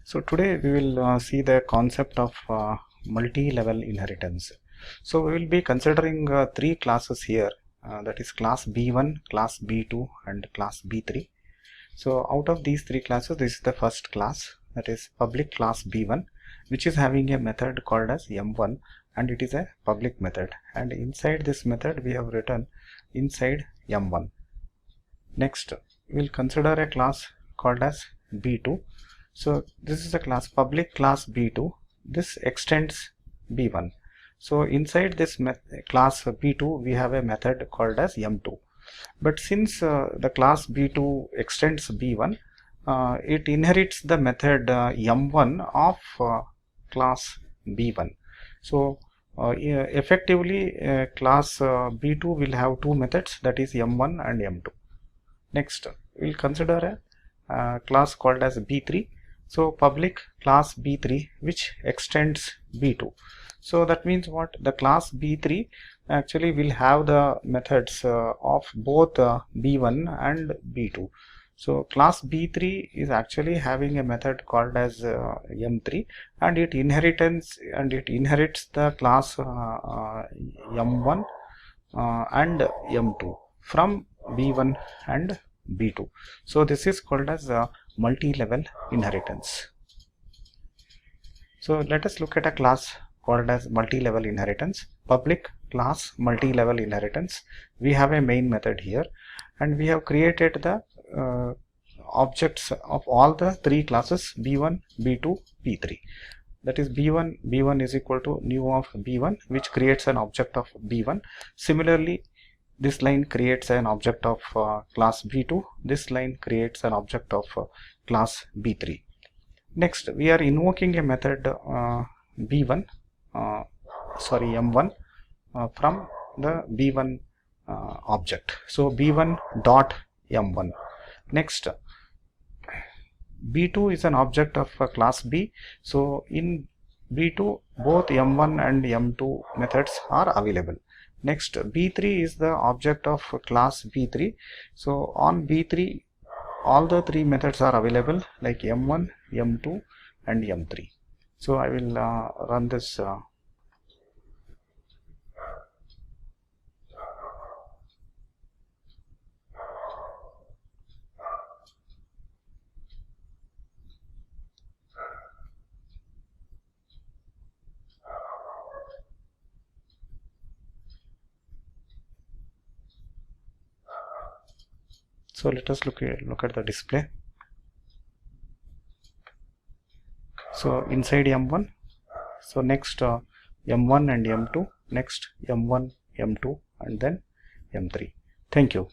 So today we will see the concept of multi-level inheritance. So we will be considering three classes here, that is class B1, class B2 and class B3. So out of these three classes, this is the first class, that is public class B1, which is having a method called as M1, and it is a public method, and inside this method we have written inside M1. Next we will consider a class called as B2. So this is a class public class B2. This extends B1. So inside this class B2 we have a method called as M2. But since the class B2 extends B1, it inherits the method M1 of class B1. So effectively class B2 will have two methods, that is M1 and M2. Next we will consider a class called as B3. So public class B3 which extends B2. So that means what? The class B3 actually will have the methods of both B1 and B2. So class B3 is actually having a method called as M3, and it inherits the class M1 and M2 from B1 and B2. So this is called as multi-level inheritance. So let us look at a class called as multi-level inheritance. Public class multi-level inheritance. We have a main method here, and we have created the objects of all the three classes B1, B2, B3. That is B1 is equal to new of B1, which creates an object of B1. Similarly, this line creates an object of class B2. This line creates an object of class B3. Next, we are invoking a method M1 from the B1 object. So B1 dot M1. Next, B2 is an object of class B. So in B2 both M1 and M2 methods are available. Next, B3 is the object of class B3. So on B3 all the three methods are available, like M1, M2 and M3. So I will run this so let us look at the display. So inside M1, so next M1 and M2, next M1, M2 and then M3. Thank you.